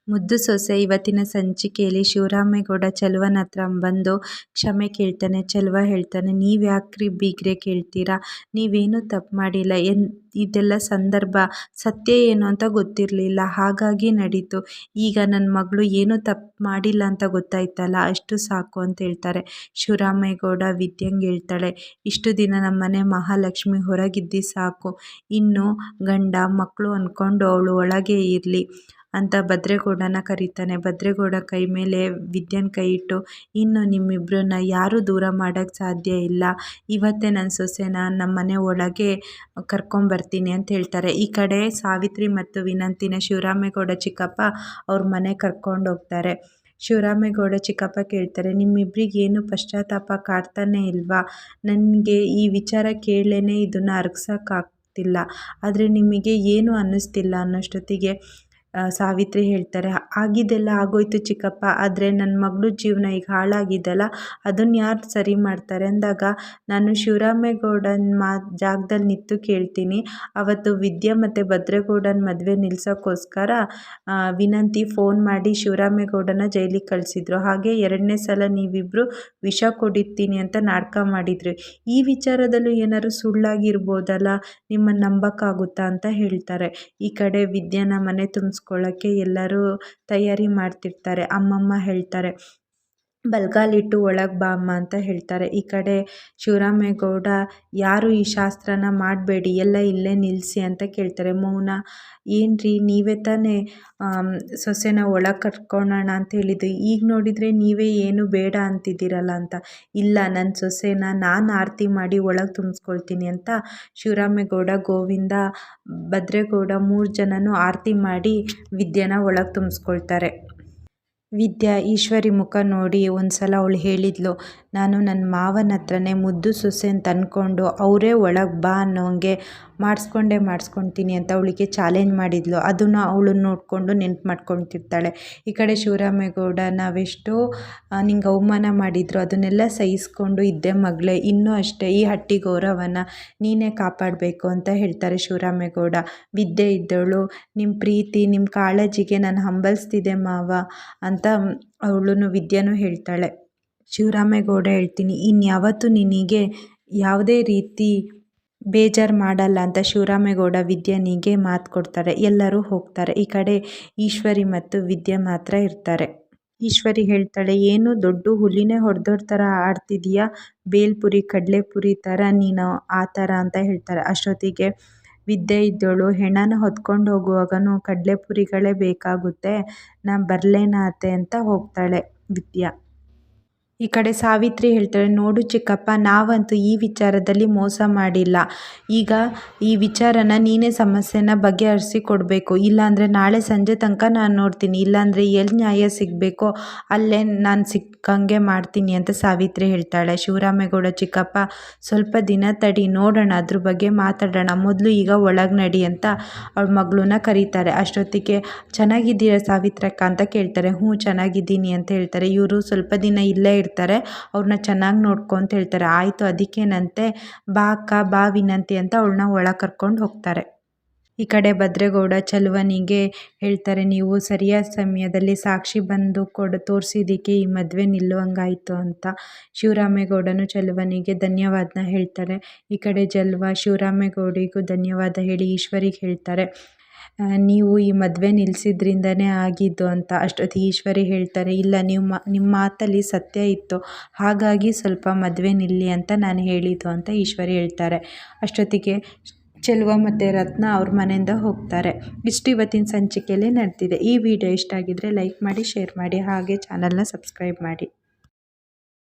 ಮುದ್ದು ಸೊಸೆ ಇವತ್ತಿನ ಸಂಚಿಕೆಯಲ್ಲಿ ಶಿವರಾಮೇಗೌಡ ಚೆಲುವನ ಹತ್ರ ಬಂದು ಕ್ಷಮೆ ಕೇಳ್ತಾನೆ. ಚೆಲುವ ಹೇಳ್ತಾನೆ, ನೀವ್ಯಾಕ್ರಿ ಬೀಗ್ರೆ ಕೇಳ್ತೀರಾ, ನೀವೇನು ತಪ್ಪು ಮಾಡಿಲ್ಲ, ಇದೆಲ್ಲ ಸಂದರ್ಭ, ಸತ್ಯ ಏನು ಅಂತ ಗೊತ್ತಿರಲಿಲ್ಲ, ಹಾಗಾಗಿ ನಡೀತು. ಈಗ ನನ್ನ ಮಗಳು ಏನೂ ತಪ್ಪು ಮಾಡಿಲ್ಲ ಅಂತ ಗೊತ್ತಾಯ್ತಲ್ಲ, ಅಷ್ಟು ಸಾಕು ಅಂತ ಹೇಳ್ತಾರೆ. ಶಿವರಾಮೇಗೌಡ ವಿದ್ಯಂಗೆ ಹೇಳ್ತಾಳೆ, ಇಷ್ಟು ದಿನ ನಮ್ಮನೆ ಮಹಾಲಕ್ಷ್ಮಿ ಹೊರಗಿದ್ದಿ ಸಾಕು, ಇನ್ನು ಗಂಡ ಮಕ್ಕಳು ಅಂದ್ಕೊಂಡು ಅವಳು ಒಳಗೆ ಇರಲಿ ಅಂತ ಭದ್ರೇಗೌಡನ ಕರೀತಾನೆ. ಭದ್ರೇಗೌಡ ಕೈ ಮೇಲೆ ವಿದ್ಯನ ಕೈ ಇಟ್ಟು, ಇನ್ನು ನಿಮ್ಮಿಬ್ಬರನ್ನ ಯಾರೂ ದೂರ ಮಾಡೋಕ್ಕೆ ಸಾಧ್ಯ ಇಲ್ಲ, ಇವತ್ತೇ ನನ್ನ ಸೊಸೆನ ನಮ್ಮ ಮನೆ ಒಳಗೆ ಕರ್ಕೊಂಬರ್ತೀನಿ ಅಂತ ಹೇಳ್ತಾರೆ. ಈ ಕಡೆ ಸಾವಿತ್ರಿ ಮತ್ತು ವಿನಂತಿನ ಶಿವರಾಮೇಗೌಡ ಚಿಕ್ಕಪ್ಪ ಅವ್ರ ಮನೆ ಕರ್ಕೊಂಡು ಹೋಗ್ತಾರೆ. ಶಿವರಾಮೇಗೌಡ ಚಿಕ್ಕಪ್ಪ ಕೇಳ್ತಾರೆ, ನಿಮ್ಮಿಬ್ಬರಿಗೆ ಏನು ಪಶ್ಚಾತ್ತಾಪ ಕಾಡ್ತಾನೆ ಇಲ್ವಾ, ನನಗೆ ಈ ವಿಚಾರ ಕೇಳಲೇ ಇದನ್ನು ಅರಗಿಸೋಕ್ಕಾಗ್ತಿಲ್ಲ, ಆದರೆ ನಿಮಗೆ ಏನು ಅನ್ನಿಸ್ತಿಲ್ಲ ಅನ್ನೋಷ್ಟೊತ್ತಿಗೆ ಸಾವಿತ್ರಿ ಹೇಳ್ತಾರೆ, ಆಗಿದ್ದೆಲ್ಲ ಆಗೋಯ್ತು ಚಿಕ್ಕಪ್ಪ, ಆದರೆ ನನ್ನ ಮಗಳು ಜೀವನ ಈಗ ಹಾಳಾಗಿದ್ದಲ್ಲ, ಅದನ್ನು ಯಾರು ಸರಿ ಮಾಡ್ತಾರೆ ಅಂದಾಗ ನಾನು ಶಿವರಾಮೇಗೌಡನ ಜಾಗದಲ್ಲಿ ನಿಂತು ಕೇಳ್ತೀನಿ. ಅವತ್ತು ವಿದ್ಯಾ ಮತ್ತು ಭದ್ರೇಗೌಡನ ಮದುವೆ ನಿಲ್ಸೋಕ್ಕೋಸ್ಕರ ವಿನಂತಿ ಫೋನ್ ಮಾಡಿ ಶಿವರಾಮೇಗೌಡನ ಜೈಲಿಗೆ ಕಳಿಸಿದ್ರು. ಹಾಗೆ ಎರಡನೇ ಸಲ ನೀವಿಬ್ಬರು ವಿಷ ಕುಡಿತೀನಿ ಅಂತ ನಾಟಕ ಮಾಡಿದ್ರಿ, ಈ ವಿಚಾರದಲ್ಲೂ ಏನಾದ್ರು ಸುಳ್ಳಾಗಿರ್ಬೋದಲ್ಲ, ನಿಮ್ಮನ್ನು ನಂಬಕ್ಕಾಗುತ್ತಾ ಅಂತ ಹೇಳ್ತಾರೆ. ಈ ಕಡೆ ವಿದ್ಯಾನ ಮನೆ ತುಂಬಿಸ್ಕೊಳ್ಳೋಕ್ಕೆ ಎಲ್ಲರೂ ತಯಾರಿ ಮಾಡ್ತಿರ್ತಾರೆ. ಅಮ್ಮಮ್ಮ ಹೇಳ್ತಾರೆ, ಬಲ್ಗಾಲಿಟ್ಟು ಒಳಗೆ ಬಾ ಅಮ್ಮ ಅಂತ ಹೇಳ್ತಾರೆ. ಈ ಕಡೆ ಶಿವರಾಮೇಗೌಡ, ಯಾರು ಈ ಶಾಸ್ತ್ರನ ಮಾಡಬೇಡಿ, ಎಲ್ಲ ಇಲ್ಲೇ ನಿಲ್ಲಿಸಿ ಅಂತ ಕೇಳ್ತಾರೆ. ಮೌನ, ಏನ್ರಿ ನೀವೇ ತಾನೇ ಸೊಸೆನ ಒಳಗೆ ಕರ್ಕೊಳ್ಳೋಣ ಅಂತ ಹೇಳಿದ್ದು, ಈಗ ನೋಡಿದರೆ ನೀವೇ ಏನು ಬೇಡ ಅಂತಿದ್ದೀರಲ್ಲ ಅಂತ. ಇಲ್ಲ, ನನ್ನ ಸೊಸೆನ ನಾನು ಆರತಿ ಮಾಡಿ ಒಳಗೆ ತುಂಬಿಸ್ಕೊಳ್ತೀನಿ ಅಂತ ಶಿವರಾಮೇಗೌಡ, ಗೋವಿಂದ, ಭದ್ರೇಗೌಡ 3 ಜನನೂ ಆರತಿ ಮಾಡಿ ವಿದ್ಯೆನ ಒಳಗೆ ತುಂಬಿಸ್ಕೊಳ್ತಾರೆ. ವಿದ್ಯಾ ಈಶ್ವರಿ ಮುಖ ನೋಡಿ ಒಂದ್ಸಲ ಅವಳು ಹೇಳಿದ್ಲು, ನಾನು ನನ್ನ ಮಾವನ ಹತ್ರನೇ ಮುದ್ದು ಸೊಸೆ ಅಂತ ಅಂದ್ಕೊಂಡು ಅವರೇ ಒಳಗೆ ಬಾ ಅನ್ನೋಂಗೆ ಮಾಡಿಸ್ಕೊಳ್ತೀನಿ ಅಂತ ಅವಳಿಗೆ ಚಾಲೆಂಜ್ ಮಾಡಿದ್ಲು. ಅದನ್ನು ಅವಳು ನೋಡಿಕೊಂಡು ನೆನ್ಪು ಮಾಡ್ಕೊತಿರ್ತಾಳೆ. ಈ ಕಡೆ ಶಿವರಾಮೇಗೌಡ, ನಾವೆಷ್ಟೋ ನಿಂಗೆ ಅವಮಾನ ಮಾಡಿದ್ರು, ಅದನ್ನೆಲ್ಲ ಸಹಿಸ್ಕೊಂಡು ಇದ್ದೆ ಮಗಳೇ, ಇನ್ನೂ ಅಷ್ಟೇ ಈ ಹಟ್ಟಿ ಗೌರವನ ನೀನೇ ಕಾಪಾಡಬೇಕು ಅಂತ ಹೇಳ್ತಾರೆ ಶಿವರಾಮೇಗೌಡ. ವಿದ್ಯೆ ಇದ್ದವಳು, ನಿಮ್ಮ ಪ್ರೀತಿ ನಿಮ್ಮ ಕಾಳಜಿಗೆ ನಾನು ಹಂಬಲಿಸ್ತಿದ್ದೆ ಮಾವ ಅಂತ ಅವಳು ವಿದ್ಯಾನೂ ಹೇಳ್ತಾಳೆ. ಶಿವರಾಮೇಗೌಡ ಹೇಳ್ತೀನಿ, ಇನ್ಯಾವತ್ತೂ ನಿನಗೆ ಯಾವುದೇ ರೀತಿ ಬೇಜಾರು ಮಾಡಲ್ಲ ಅಂತ ಶಿವರಾಮೇಗೌಡ ವಿದ್ಯನಿಗೆ ಮಾತು ಕೊಡ್ತಾರೆ. ಎಲ್ಲರೂ ಹೋಗ್ತಾರೆ. ಈ ಕಡೆ ಈಶ್ವರಿ ಮತ್ತು ವಿದ್ಯೆ ಮಾತ್ರ ಇರ್ತಾರೆ. ಈಶ್ವರಿ ಹೇಳ್ತಾಳೆ, ಏನು ದೊಡ್ಡ ಹುಲಿನೇ ಹೊಡೆದೋರ್ ಥರ ಆಡ್ತಿದೀಯಾ, ಬೇಲ್ಪುರಿ ಕಡಲೆಪುರಿ ಥರ ನೀನು ಆ ಥರ ಅಂತ ಹೇಳ್ತಾರೆ. ಅಷ್ಟೊತ್ತಿಗೆ ವಿದ್ಯೆ ಇದ್ದವಳು, ಹೆಣನ ಹೊತ್ಕೊಂಡು ಹೋಗುವಾಗನೂ ಕಡಲೆಪುರಿಗಳೇ ಬೇಕಾಗುತ್ತೆ, ನಾ ಬರಲೇನಾ ಅತ್ತೆ ಅಂತ ಹೋಗ್ತಾಳೆ ವಿದ್ಯಾ. ಈ ಕಡೆ ಸಾವಿತ್ರಿ ಹೇಳ್ತಾಳೆ, ನೋಡು ಚಿಕ್ಕಪ್ಪ, ನಾವಂತೂ ಈ ವಿಚಾರದಲ್ಲಿ ಮೋಸ ಮಾಡಿಲ್ಲ, ಈಗ ಈ ವಿಚಾರನ ನೀನೇ ಸಮಸ್ಯೆನ ಬಗೆಹರಿಸಿ ಕೊಡಬೇಕು, ಇಲ್ಲಾಂದರೆ ನಾಳೆ ಸಂಜೆ ತನಕ ನಾನು ನೋಡ್ತೀನಿ, ಇಲ್ಲಾಂದರೆ ಎಲ್ಲಿ ನ್ಯಾಯ ಸಿಗಬೇಕೋ ಅಲ್ಲೇ ನಾನು ಸಿಕ್ಕಂಗೆ ಮಾಡ್ತೀನಿ ಅಂತ ಸಾವಿತ್ರಿ ಹೇಳ್ತಾಳೆ. ಶಿವರಾಮೇಗೌಡ, ಚಿಕ್ಕಪ್ಪ ಸ್ವಲ್ಪ ದಿನ ತಡಿ, ನೋಡೋಣ, ಅದ್ರ ಬಗ್ಗೆ ಮಾತಾಡೋಣ, ಮೊದಲು ಈಗ ಒಳಗೆ ನಡಿ ಅಂತ ಅವಳ ಮಗಳನ್ನ ಕರೀತಾರೆ. ಅಷ್ಟೊತ್ತಿಗೆ ಚೆನ್ನಾಗಿದ್ದೀರಾ ಸಾವಿತ್ರಕ್ಕ ಅಂತ ಕೇಳ್ತಾರೆ. ಹ್ಞೂ ಚೆನ್ನಾಗಿದ್ದೀನಿ ಅಂತ ಹೇಳ್ತಾರೆ. ಇವರು ಸ್ವಲ್ಪ ದಿನ ಇಲ್ಲೇ ಇರ್ತಾರೆ, ಅವ್ರನ್ನ ಚೆನ್ನಾಗಿ ನೋಡ್ಕೊ ಅಂತ ಹೇಳ್ತಾರೆ. ಆಯಿತು, ಅದಕ್ಕೇನಂತೆ, ಬಾ ಅಕ್ಕ, ಬಾ ವಿನಂತಿ ಅಂತ ಅವಳನ್ನ ಒಳಗೆ ಕರ್ಕೊಂಡು ಹೋಗ್ತಾರೆ. ಈ ಕಡೆ ಭದ್ರೇಗೌಡ ಚೆಲುವನಿಗೆ ಹೇಳ್ತಾರೆ, ನೀವು ಸರಿಯಾದ ಸಮಯದಲ್ಲಿ ಸಾಕ್ಷಿ ಬಂದು ತೋರಿಸಿದ್ದಕ್ಕೆ ಈ ಮದುವೆ ನಿಲ್ಲುವಂಗಾಯಿತು ಅಂತ. ಶಿವರಾಮೇಗೌಡನು ಚೆಲುವನಿಗೆ ಧನ್ಯವಾದನ ಹೇಳ್ತಾರೆ. ಈ ಕಡೆ ಚೆಲುವ ಶಿವರಾಮೇಗೌಡಿಗೂ ಧನ್ಯವಾದ ಹೇಳಿ ಈಶ್ವರಿಗೆ ಹೇಳ್ತಾರೆ, ನೀವು ಈ ಮದುವೆ ನಿಲ್ಲಿಸಿದ್ರಿಂದನೇ ಆಗಿದ್ದು ಅಂತ. ಅಷ್ಟೊತ್ತಿಗೆ ಈಶ್ವರಿ ಹೇಳ್ತಾರೆ, ಇಲ್ಲ, ನಿಮ್ಮ ಮಾತಲ್ಲಿ ಸತ್ಯ ಇತ್ತು, ಹಾಗಾಗಿ ಸ್ವಲ್ಪ ಮದುವೆ ನಿಲ್ಲಿ ಅಂತ ನಾನು ಹೇಳಿದ್ದು ಅಂತ ಈಶ್ವರಿ ಹೇಳ್ತಾರೆ. ಅಷ್ಟೊತ್ತಿಗೆ ಚೆಲುವ ಮತ್ತು ರತ್ನ ಅವ್ರ ಮನೆಯಿಂದ ಹೋಗ್ತಾರೆ. ಇಷ್ಟು ಇವತ್ತಿನ ಸಂಚಿಕೆಯಲ್ಲಿ ನಡೆದಿದೆ. ಈ ವಿಡಿಯೋ ಇಷ್ಟ ಆಗಿದ್ದರೆ ಲೈಕ್ ಮಾಡಿ, ಶೇರ್ ಮಾಡಿ, ಹಾಗೆ ಚಾನಲ್ನ ಸಬ್ಸ್ಕ್ರೈಬ್ ಮಾಡಿ.